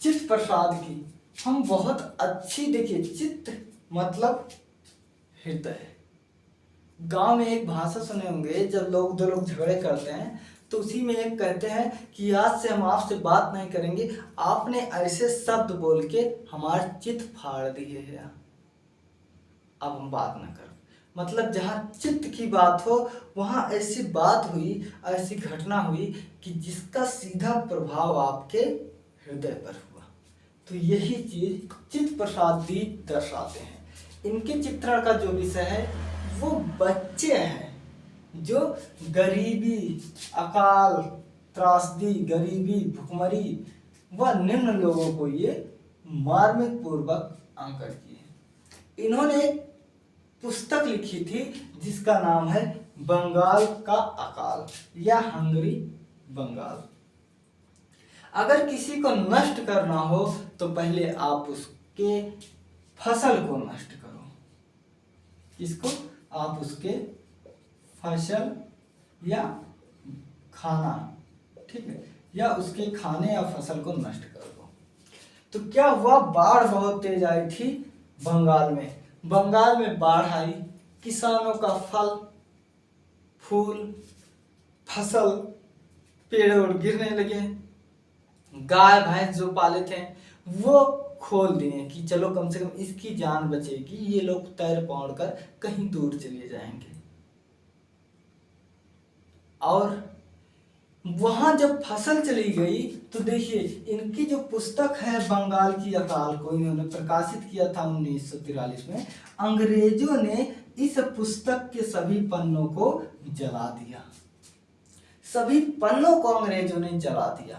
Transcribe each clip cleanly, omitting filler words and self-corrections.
चित्त प्रसाद की हम बहुत अच्छी, देखिए चित्त मतलब हृदय। गांव में एक भाषा सुने होंगे, जब दो लोग झगड़े करते हैं तो उसी में एक कहते हैं कि आज से हम आपसे बात नहीं करेंगे, आपने ऐसे शब्द बोल के हमारे चित्त फाड़ दिए हैं, अब हम बात न करो। मतलब जहाँ चित्त की बात हो वहाँ ऐसी बात हुई, ऐसी घटना हुई कि जिसका सीधा प्रभाव आपके हृदय पर हुआ। तो यही चीज चित्त प्रसाद जी दर्शाते हैं। इनके चित्रण का जो विषय है वो बच्चे हैं जो गरीबी, अकाल, त्रासदी, गरीबी, भुखमरी व निम्न लोगों को ये मार्मिक पूर्वक अंकन किए। इन्होंने एक पुस्तक लिखी थी जिसका नाम है बंगाल का अकाल या हंगरी बंगाल। अगर किसी को नष्ट करना हो तो पहले आप उसके फसल को नष्ट करो। किसको? आप उसके फसल या खाना, ठीक है, या उसके खाने या फसल को नष्ट कर दो। तो क्या हुआ, बाढ़ बहुत तेज आई थी बंगाल में। बंगाल में बाढ़ आई, किसानों का फल फूल फसल पेड़ और गिरने लगे। गाय भैंस जो पाले थे वो खोल दिए कि चलो कम से कम इसकी जान बचेगी, ये लोग तैर पौड़ कर कहीं दूर चले जाएंगे। और वहां जब फसल चली गई तो देखिए इनकी जो पुस्तक है बंगाल की अकाल को इन्होंने प्रकाशित किया था 1943 में। अंग्रेजों ने इस पुस्तक के सभी पन्नों को जला दिया। सभी पन्नों को अंग्रेजों ने जला दिया।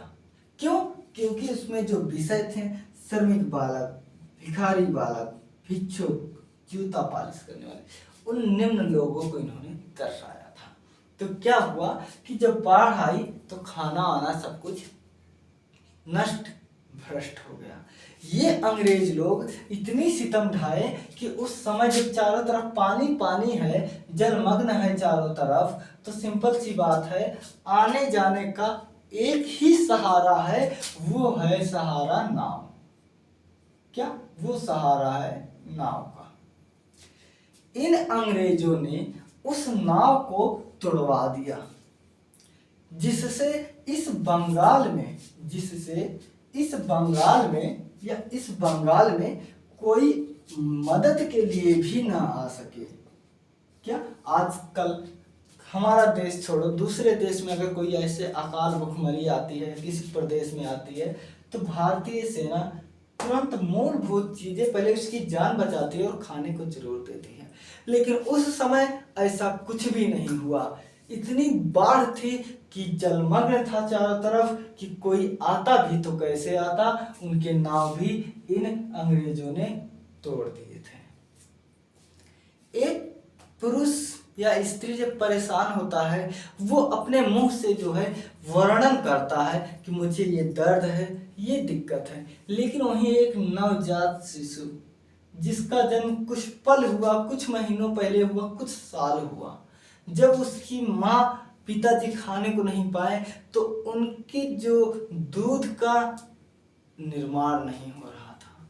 क्यों? क्योंकि उसमें जो विषय थे, श्रमिक बालक, भिखारी बालक, भिक्षुक, जूता पालिश करने वाले, उन निम्न लोगों को इन्होंने दर्शाया था। तो क्या हुआ कि जब बाढ़ आई तो खाना आना सब कुछ नष्ट भ्रष्ट हो गया। ये अंग्रेज लोग इतनी सितम ढाए कि उस समय जब चारों तरफ पानी पानी है, जलमग्न है चारों तरफ, तो सिंपल सी बात है, आने जाने का एक ही सहारा है, वो है सहारा नाव। क्या? वो सहारा है नाव का। इन अंग्रेजों ने उस नाव को तुड़वा दिया, जिससे इस बंगाल में कोई मदद के लिए भी ना आ सके। क्या? आजकल हमारा देश छोड़ो, दूसरे देश में अगर कोई ऐसे अकाल भुखमरी आती है, किसी प्रदेश में आती है, तो भारतीय सेना तुरंत मूलभूत चीजें पहले उसकी जान बचाती है और खाने को जरूर देती है। लेकिन उस समय ऐसा कुछ भी नहीं हुआ। इतनी बाढ़ थी कि जलमग्न था चारों तरफ कि कोई आता भी तो कैसे आता, उनके नाव भी इन अंग्रेजों ने तोड़ दिए थे। एक पुरुष या स्त्री जब परेशान होता है वो अपने मुंह से जो है वर्णन करता है कि मुझे ये दर्द है, ये दिक्कत है। लेकिन वहीं एक नवजात शिशु जिसका जन्म कुछ पल हुआ, कुछ महीनों पहले हुआ, कुछ साल हुआ, जब उसकी माँ पिताजी खाने को नहीं पाए तो उनकी जो दूध का निर्माण नहीं हो रहा था,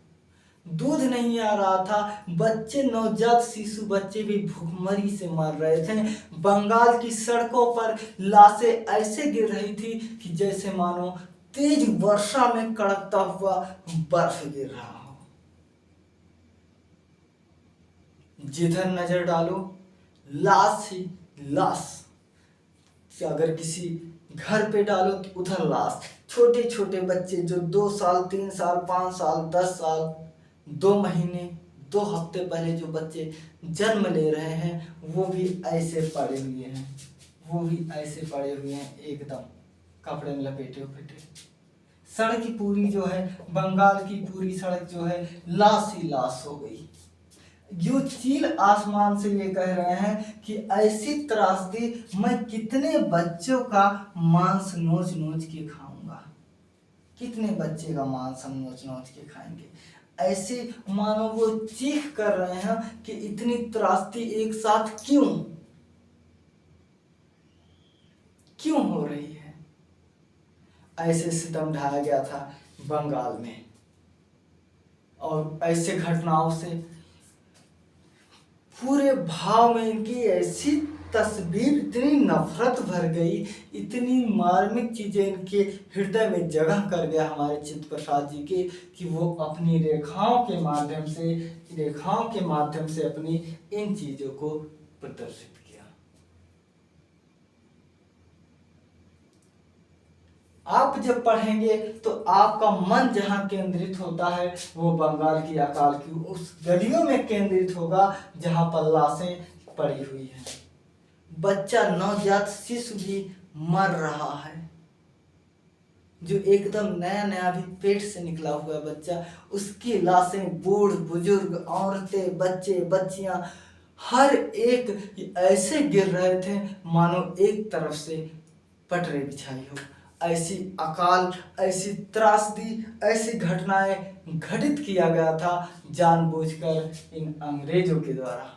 दूध नहीं आ रहा था, बच्चे, नवजात शिशु बच्चे भी भूखमरी से मर रहे थे। बंगाल की सड़कों पर लाशें ऐसे गिर रही थी कि जैसे मानो तेज वर्षा में कड़कता हुआ बर्फ गिर रहा हो। जिधर नजर डालो लाश ही लाश, अगर किसी घर पे डालो तो उधर लाश। छोटे छोटे बच्चे जो 2 साल 3 साल 5 साल 10 साल 2 महीने 2 हफ्ते पहले जो बच्चे जन्म ले रहे हैं वो भी ऐसे पड़े हुए हैं एकदम कपड़े में लपेटे हुए। सड़क की पूरी जो है, बंगाल की पूरी सड़क जो है लाश ही लाश हो गई। जो चील आसमान से ये कह रहे हैं कि ऐसी त्रासदी, मैं कितने बच्चों का मांस नोच नोच के खाऊंगा, कितने बच्चे का मांस हम नोच नोच के खाएंगे। ऐसे मानो वो चीख कर रहे हैं कि इतनी त्रासदी एक साथ क्यों हो रही है। ऐसे सितम ढाया गया था बंगाल में। और ऐसे घटनाओं से पूरे भाव में इनकी ऐसी तस्वीर, इतनी नफरत भर गई, इतनी मार्मिक चीजें इनके हृदय में जगह कर गया हमारे चित्त प्रसाद जी के, कि वो अपनी रेखाओं के माध्यम से अपनी इन चीजों को प्रदर्शित किया। आप जब पढ़ेंगे तो आपका मन जहाँ केंद्रित होता है वो बंगाल की अकाल की उस गलियों में केंद्रित होगा जहाँ पर लाशें पड़ी हुई हैं। बच्चा, नवजात शिशु भी मर रहा है, जो एकदम नया नया भी पेट से निकला हुआ बच्चा, उसकी लाशें, बूढ़ बुजुर्ग, औरतें, बच्चे बच्चियां, हर एक ऐसे गिर रहे थे मानो एक तरफ से पटरे बिछाई हो। ऐसी अकाल, ऐसी त्रासदी, ऐसी घटनाएं घटित किया गया था जानबूझकर इन अंग्रेजों के द्वारा।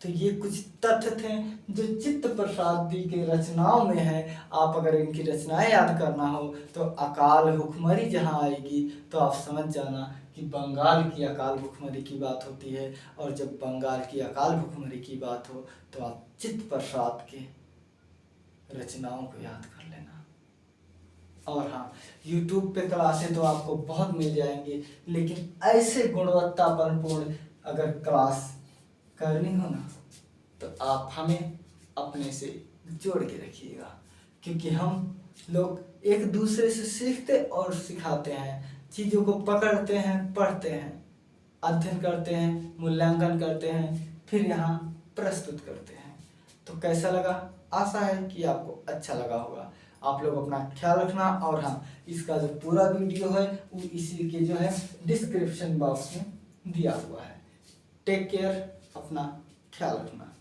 तो ये कुछ तथ्य थे जो चित्त प्रसाद जी के रचनाओं में है। आप अगर इनकी रचनाएं याद करना हो तो अकाल भुखमरी जहाँ आएगी तो आप समझ जाना कि बंगाल की अकाल भुखमरी की बात होती है। और जब बंगाल की अकाल भुखमरी की बात हो तो आप चित्त प्रसाद के रचनाओं को याद कर लेना। और हाँ, YouTube पे क्लासें तो आपको बहुत मिल जाएंगे, लेकिन ऐसे गुणवत्तापूर्ण अगर क्लास करनी हो ना तो आप हमें अपने से जोड़ के रखिएगा, क्योंकि हम लोग एक दूसरे से सीखते और सिखाते हैं, चीज़ों को पकड़ते हैं, पढ़ते हैं, अध्ययन करते हैं, मूल्यांकन करते हैं, फिर यहाँ प्रस्तुत करते हैं। तो कैसा लगा? आशा है कि आपको अच्छा लगा होगा। आप लोग अपना ख्याल रखना। और हाँ, इसका जो पूरा वीडियो है वो इसी के जो है डिस्क्रिप्शन बॉक्स में दिया हुआ है। टेक केयर, अपना ख्याल रखना।